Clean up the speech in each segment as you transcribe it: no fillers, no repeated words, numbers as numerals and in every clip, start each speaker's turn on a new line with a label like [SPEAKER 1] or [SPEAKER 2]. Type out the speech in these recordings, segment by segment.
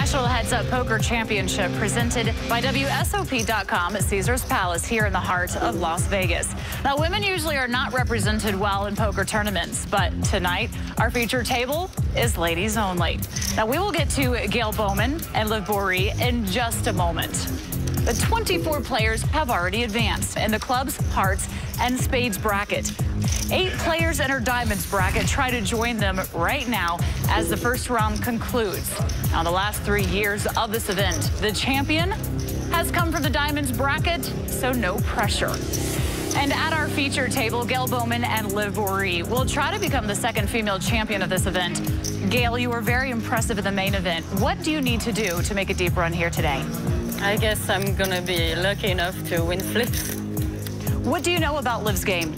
[SPEAKER 1] National Heads Up Poker Championship presented by WSOP.com at Caesars Palace here in the heart of Las Vegas. Now, women usually are not represented well in poker tournaments, but tonight our feature table is ladies only. Now, we will get to Gaelle Baumann and Liv Boeree in just a moment. The 24 players have already advanced in the clubs, hearts, and spades bracket. 8 players in our diamonds bracket try to join them right now as the first round concludes. Now, the last 3 years of this event, the champion has come from the diamonds bracket, so no pressure. And at our feature table, Gaelle Baumann and Liv Boeree will try to become the second female champion of this event. Gaelle, you were very impressive in the main event. What do you need to do to make a deep run here today?
[SPEAKER 2] I guess I'm gonna be lucky enough to win flips.
[SPEAKER 1] What do you know about Liv's game?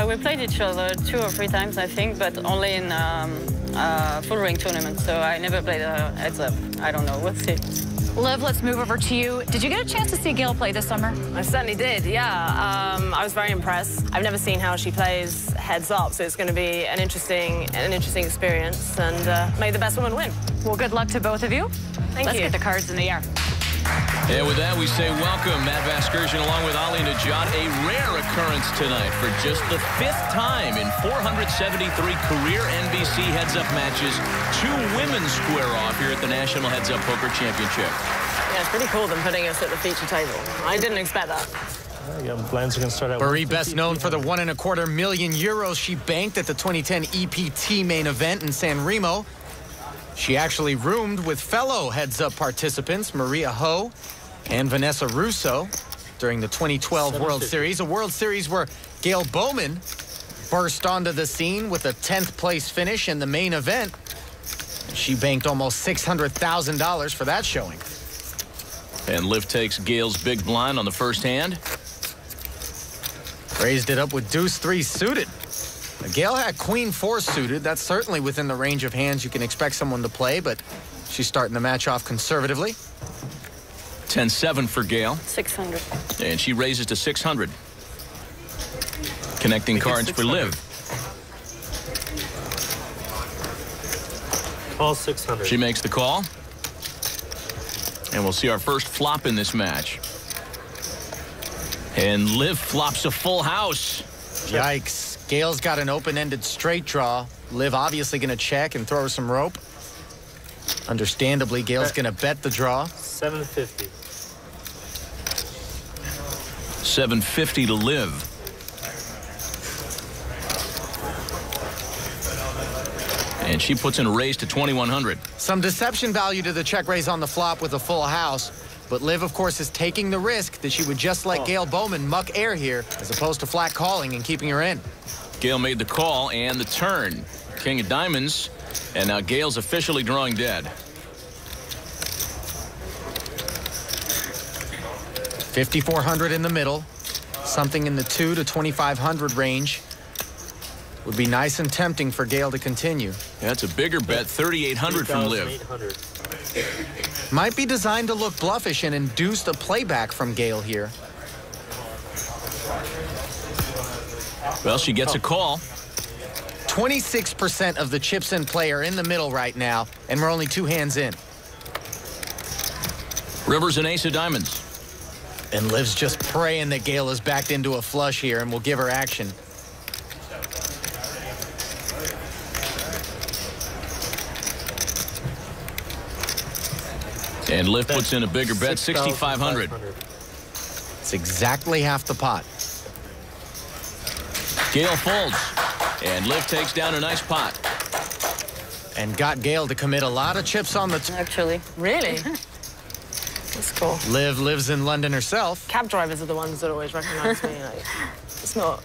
[SPEAKER 2] We played each other 2 or 3 times, I think, but only in full ring tournament, so I never played a heads up. I don't know, we'll see.
[SPEAKER 1] Liv, let's move over to you. Did you get a chance to see Gaelle play this summer?
[SPEAKER 3] I certainly did, yeah. I was very impressed. I've never seen how she plays heads up, so it's going to be an interesting experience, and may the best woman win.
[SPEAKER 1] Well, good luck to both of you.
[SPEAKER 3] Thank you.
[SPEAKER 1] Let's get the cards in the air.
[SPEAKER 4] And with that, we say welcome, Matt Vasgersian, along with Ali Najat. A rare occurrence tonight for just the 5th time in 473 career NBC heads-up matches. 2 women square off here at the National Heads-Up Poker Championship.
[SPEAKER 3] Yeah, it's pretty cool them putting us at the feature table. I didn't expect that.
[SPEAKER 5] Plans are going to start out.
[SPEAKER 6] Boeree, best known for the €1.25 million she banked at the 2010 EPT main event in San Remo. She actually roomed with fellow heads-up participants Maria Ho and Vanessa Russo during the 2012 World Series, a World Series where Gaelle Baumann burst onto the scene with a 10th place finish in the main event. She banked almost $600,000 for that showing.
[SPEAKER 4] And Liv takes Gaelle's big blind on the first hand.
[SPEAKER 6] Raised it up with deuce 3 suited. Gaelle had queen 4 suited. That's certainly within the range of hands you can expect someone to play, but she's starting the match off conservatively.
[SPEAKER 4] 10-7 for Gaelle.
[SPEAKER 2] 600.
[SPEAKER 4] And she raises to 600. Connecting cards for Liv.
[SPEAKER 5] Call 600.
[SPEAKER 4] She makes the call. And we'll see our first flop in this match. And Liv flops a full house.
[SPEAKER 6] Yikes. Gaelle's got an open-ended straight draw. Liv obviously going to check and throw her some rope. Understandably, Gaelle's going to bet the draw.
[SPEAKER 5] 750.
[SPEAKER 4] 750 to Liv. And she puts in a raise to 2,100.
[SPEAKER 6] Some deception value to the check raise on the flop with a full house. But Liv, of course, is taking the risk that she would just let Gaelle Baumann muck air here, as opposed to flat calling and keeping her in.
[SPEAKER 4] Gaelle made the call and the turn. King of diamonds. And now Gaelle's officially drawing dead.
[SPEAKER 6] 5,400 in the middle. Something in the 2 to 2,500 range. Would be nice and tempting for Gaelle to continue.
[SPEAKER 4] That's a bigger bet, 3,800 from Liv.
[SPEAKER 6] Might be designed to look bluffish and induce the playback from Gaelle here.
[SPEAKER 4] Well, she gets a call.
[SPEAKER 6] 26% of the chips in play are in the middle right now, and we're only 2 hands in.
[SPEAKER 4] River's an ace of diamonds.
[SPEAKER 6] And Liv's just praying that Gaelle is backed into a flush here and will give her action.
[SPEAKER 4] And Liv puts in a bigger bet, 6,500.
[SPEAKER 6] It's exactly half the pot.
[SPEAKER 4] Gaelle folds. And Liv takes down a nice pot.
[SPEAKER 6] And got Gaelle to commit a lot of chips on the...
[SPEAKER 2] Actually.
[SPEAKER 3] Really? That's cool.
[SPEAKER 6] Liv lives in London herself.
[SPEAKER 3] Cab drivers are the ones that always recognize me. Like, it's not...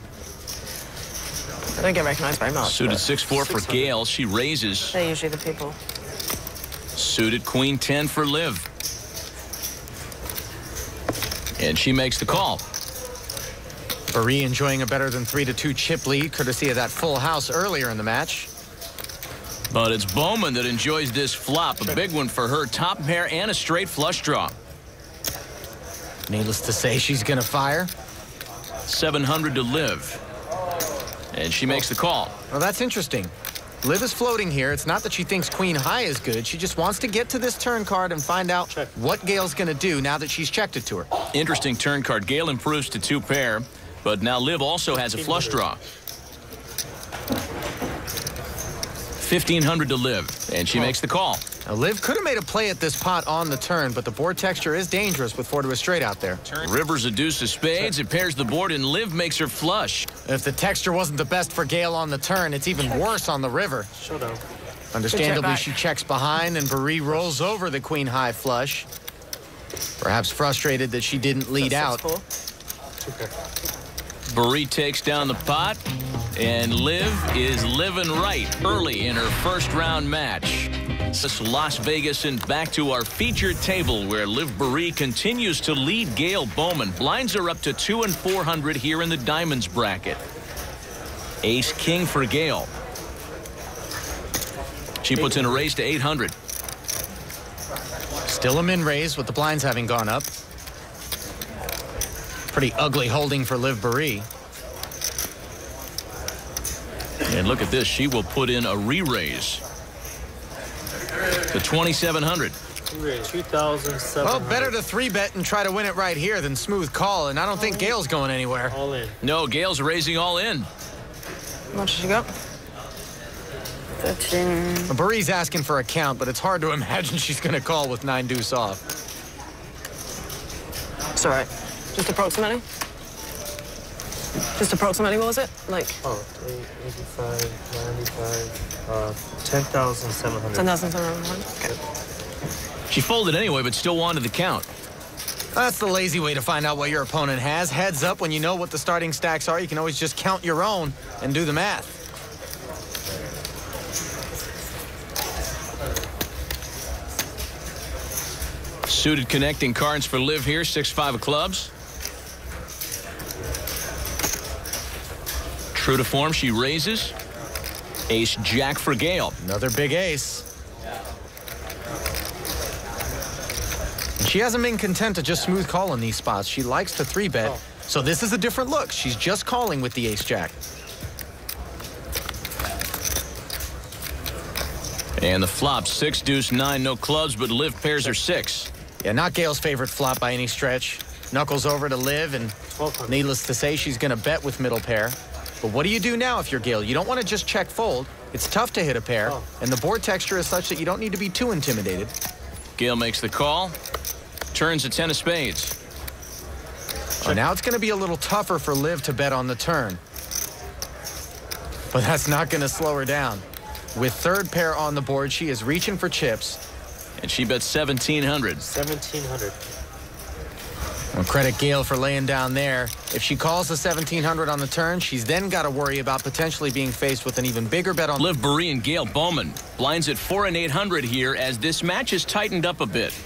[SPEAKER 3] I don't get recognized very much.
[SPEAKER 4] Suited 6-4 for Gaelle. She raises.
[SPEAKER 3] They're usually the people.
[SPEAKER 4] Suited queen 10 for Liv. And she makes the call.
[SPEAKER 6] Boeree enjoying a better than 3-2 chip lead, courtesy of that full house earlier in the match.
[SPEAKER 4] But it's Baumann that enjoys this flop. A big one for her. Top pair and a straight flush draw.
[SPEAKER 6] Needless to say, she's going to fire.
[SPEAKER 4] 700 to Liv. And she makes the call.
[SPEAKER 6] Well, that's interesting. Liv is floating here. It's not that she thinks queen high is good. She just wants to get to this turn card and find out what Gaelle's going to do now that she's checked it to her.
[SPEAKER 4] Interesting turn card. Gaelle improves to 2 pair, but now Liv also has a flush draw. 1,500 to Liv, and she makes the call.
[SPEAKER 6] Now, Liv could have made a play at this pot on the turn, but the board texture is dangerous with 4 to a straight out there.
[SPEAKER 4] River's a deuce of spades. It pairs the board, and Liv makes her flush.
[SPEAKER 6] If the texture wasn't the best for Gaelle on the turn, it's even worse on the river.
[SPEAKER 5] Showdown.
[SPEAKER 6] Understandably, she checks behind, and Boeree rolls over the queen high flush. Perhaps frustrated that she didn't lead out.
[SPEAKER 4] Boeree takes down the pot, and Liv is living right early in her first round match. This Las Vegas and back to our featured table where Liv Boeree continues to lead Gaelle Baumann. Blinds are up to 2 and 400 here in the diamonds bracket. Ace king for Gaelle. She puts in a raise to 800.
[SPEAKER 6] Still a min raise with the blinds having gone up. Pretty ugly holding for Liv Boeree.
[SPEAKER 4] And look at this. She will put in a re-raise to 2,700.
[SPEAKER 5] 2,700.
[SPEAKER 6] Well, better to 3-bet and try to win it right here than smooth call, and I don't think Gaelle's going anywhere.
[SPEAKER 5] All in.
[SPEAKER 4] No, Gaelle's raising all in.
[SPEAKER 2] How much has she got? 13.
[SPEAKER 6] Boeree's asking for a count, but it's hard to imagine she's going to call with 9 deuce off.
[SPEAKER 3] It's all right. Just approximately? Just approximately, what was it? Like?
[SPEAKER 5] Oh, 85, 95, 10,700.
[SPEAKER 3] 10,700. Okay.
[SPEAKER 4] She folded anyway, but still wanted the count.
[SPEAKER 6] That's the lazy way to find out what your opponent has. Heads up, when you know what the starting stacks are, you can always just count your own and do the math.
[SPEAKER 4] Suited connecting cards for Liv here, 6-5 of clubs. True to form, she raises. Ace jack for Gaelle.
[SPEAKER 6] Another big ace. And she hasn't been content to just smooth call in these spots. She likes to 3-bet. So this is a different look. She's just calling with the ace jack.
[SPEAKER 4] And the flop, 6 deuce 9, no clubs, but Liv pairs her 6.
[SPEAKER 6] Yeah, not Gaelle's favorite flop by any stretch. Knuckles over to Liv, and needless to say, she's going to bet with middle pair. But what do you do now if you're Gaelle? You don't want to just check fold. It's tough to hit a pair, and the board texture is such that you don't need to be too intimidated.
[SPEAKER 4] Gaelle makes the call, turns a 10 of spades.
[SPEAKER 6] So now it's going to be a little tougher for Liv to bet on the turn. But that's not going to slow her down. With 3rd pair on the board, she is reaching for chips.
[SPEAKER 4] And she bets 1,700.
[SPEAKER 5] 1,700.
[SPEAKER 6] Well, credit Gaelle for laying down there. If she calls the 1,700 on the turn, she's then got to worry about potentially being faced with an even bigger bet on
[SPEAKER 4] Liv Boeree and Gaelle Baumann. Blinds at 4 and 800 here as this match is tightened up a bit.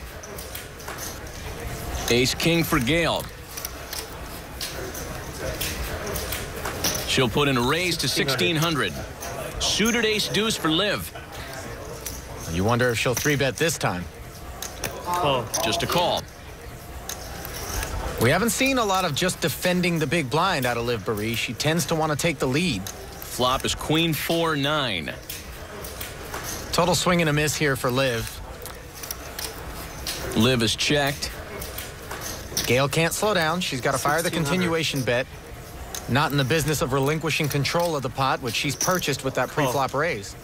[SPEAKER 4] Ace king for Gaelle. She'll put in a raise to 1,600. Suited ace deuce for Liv.
[SPEAKER 6] You wonder if she'll 3-bet this time.
[SPEAKER 5] Call.
[SPEAKER 4] Just a call.
[SPEAKER 6] We haven't seen a lot of just defending the big blind out of Liv Boeree. She tends to want to take the lead.
[SPEAKER 4] Flop is queen 4-9.
[SPEAKER 6] Total swing and a miss here for Liv.
[SPEAKER 4] Liv is checked.
[SPEAKER 6] Gaelle can't slow down. She's got to fire the continuation bet. Not in the business of relinquishing control of the pot, which she's purchased with that pre-flop raise.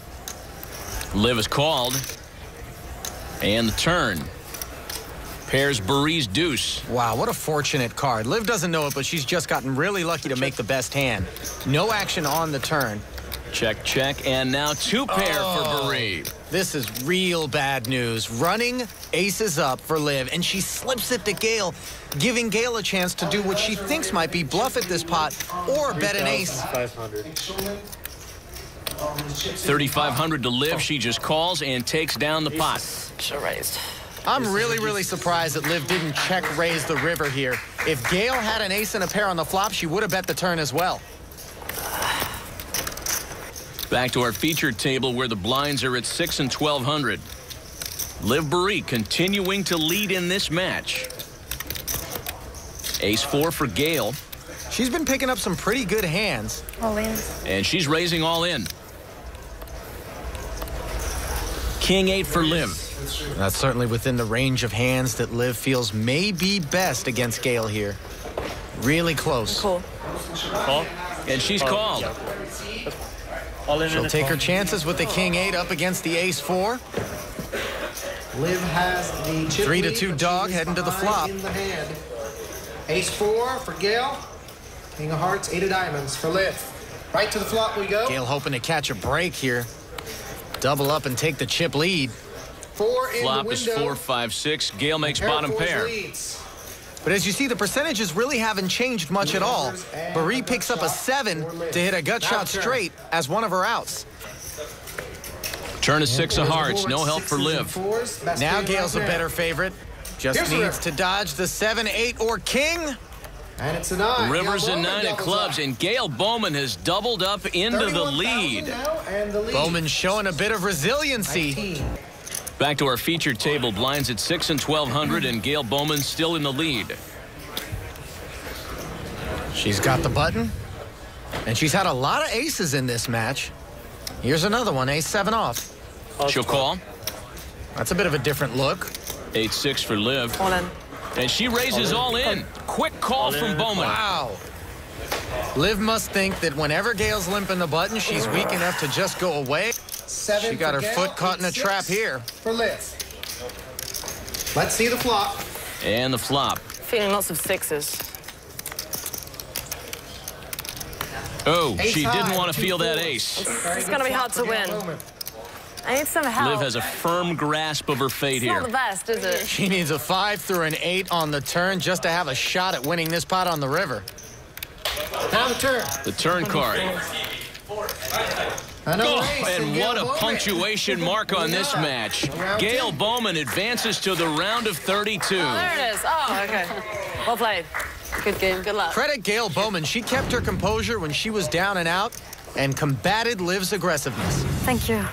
[SPEAKER 4] Liv is called. And the turn. Pairs Boeree's deuce.
[SPEAKER 6] Wow, what a fortunate card. Liv doesn't know it, but she's just gotten really lucky to make the best hand. No action on the turn.
[SPEAKER 4] Check, check, and now 2 pair for Boeree.
[SPEAKER 6] This is real bad news. Running aces up for Liv, and she slips it to Gaelle, giving Gaelle a chance to do what she thinks might be bluff at this pot or bet an ace.
[SPEAKER 4] 3,500 to Liv. She just calls and takes down the pot.
[SPEAKER 3] Should have raised.
[SPEAKER 6] I'm really surprised that Liv didn't check raise the river here. If Gaelle had an ace and a pair on the flop, she would have bet the turn as well.
[SPEAKER 4] Back to our featured table where the blinds are at 6 and 1,200. Liv Boeree continuing to lead in this match. Ace 4 for Gaelle.
[SPEAKER 6] She's been picking up some pretty good hands.
[SPEAKER 2] All in.
[SPEAKER 4] And she's raising all in. King 8 for Liv.
[SPEAKER 6] That's certainly within the range of hands that Liv feels may be best against Gaelle here. Really close.
[SPEAKER 3] Cool.
[SPEAKER 5] Call.
[SPEAKER 4] And she's called.
[SPEAKER 5] Yeah. All in.
[SPEAKER 6] She'll take her chances with the King 8 up against the Ace 4.
[SPEAKER 7] Liv has the chip
[SPEAKER 6] 3-2
[SPEAKER 7] lead,
[SPEAKER 6] dog
[SPEAKER 7] but she is
[SPEAKER 6] heading to the flop.
[SPEAKER 7] behind in the hand. Ace 4 for Gaelle. King of Hearts, 8 of Diamonds for Liv. Right to the flop we go.
[SPEAKER 6] Gaelle hoping to catch a break here. Double up and take the chip lead.
[SPEAKER 7] 4 in
[SPEAKER 4] Flop
[SPEAKER 7] the
[SPEAKER 4] is
[SPEAKER 7] window.
[SPEAKER 4] 4-5-6. Gaelle makes
[SPEAKER 7] Pair of
[SPEAKER 4] bottom
[SPEAKER 7] fours
[SPEAKER 4] pair.
[SPEAKER 7] leads.
[SPEAKER 6] But as you see, the percentages really haven't changed much at all. Boeree picks up a 7 to hit a gut shot straight as one of her outs.
[SPEAKER 4] Turn is 6 of hearts. No help for Liv.
[SPEAKER 6] Now Gaelle's a better favorite. Just
[SPEAKER 7] Here's the
[SPEAKER 6] needs
[SPEAKER 7] river.
[SPEAKER 6] to dodge the 7, 8, or king.
[SPEAKER 7] And it's a 9.
[SPEAKER 4] Rivers
[SPEAKER 7] Gaelle
[SPEAKER 4] and
[SPEAKER 7] Baumann
[SPEAKER 4] 9 of
[SPEAKER 7] doubles
[SPEAKER 4] clubs,
[SPEAKER 7] up.
[SPEAKER 4] and Gaelle Baumann has doubled up into the
[SPEAKER 7] 31,000
[SPEAKER 4] lead.
[SPEAKER 7] now, and the lead.
[SPEAKER 6] Baumann showing a bit of resiliency.
[SPEAKER 7] 19.
[SPEAKER 4] Back to our featured table. Blinds at 6 and 1,200, and Gaelle Baumann still in the lead.
[SPEAKER 6] She's got the button, and she's had a lot of aces in this match. Here's another one, Ace 7 off.
[SPEAKER 4] She'll call.
[SPEAKER 6] That's a bit of a different look.
[SPEAKER 4] 8-6 for Liv.
[SPEAKER 3] All in.
[SPEAKER 4] And she raises all in. Quick call from Baumann.
[SPEAKER 6] Wow. Liv must think that whenever Gaelle's limping the button, she's weak enough to just go away.
[SPEAKER 7] 7
[SPEAKER 6] She got
[SPEAKER 7] for
[SPEAKER 6] her
[SPEAKER 7] Gaelle,
[SPEAKER 6] foot caught in a
[SPEAKER 7] 8-6
[SPEAKER 6] trap here.
[SPEAKER 7] For Liv. Let's see the flop.
[SPEAKER 4] And the flop.
[SPEAKER 3] Feeling lots of 6s.
[SPEAKER 4] Oh,
[SPEAKER 7] Ace
[SPEAKER 4] she
[SPEAKER 7] high,
[SPEAKER 4] didn't want to
[SPEAKER 7] 2
[SPEAKER 4] feel that
[SPEAKER 7] fours.
[SPEAKER 4] ace.
[SPEAKER 7] Very
[SPEAKER 3] It's
[SPEAKER 7] good
[SPEAKER 3] gonna be
[SPEAKER 7] flop
[SPEAKER 3] hard
[SPEAKER 7] for
[SPEAKER 3] to
[SPEAKER 7] Gaelle
[SPEAKER 3] win.
[SPEAKER 7] Baumann.
[SPEAKER 3] I need some help.
[SPEAKER 4] Liv has a firm grasp of her fate
[SPEAKER 3] It's not the
[SPEAKER 4] here.
[SPEAKER 3] best, is it?
[SPEAKER 6] She needs a 5 through an 8 on the turn just to have a shot at winning this pot on the river.
[SPEAKER 7] Now the turn.
[SPEAKER 4] The turn card.
[SPEAKER 7] Another
[SPEAKER 4] Oh,
[SPEAKER 7] ace,
[SPEAKER 4] and
[SPEAKER 7] Gaelle
[SPEAKER 4] what a
[SPEAKER 7] Baumann.
[SPEAKER 4] punctuation mark on this match.
[SPEAKER 7] Round
[SPEAKER 4] Gaelle
[SPEAKER 7] 10.
[SPEAKER 4] Baumann advances to the round of 32.
[SPEAKER 3] Oh, there it is. Oh, okay. Well played. Good game. Good luck.
[SPEAKER 6] Credit Gaelle Baumann. She kept her composure when she was down and out and combated Liv's aggressiveness.
[SPEAKER 3] Thank you.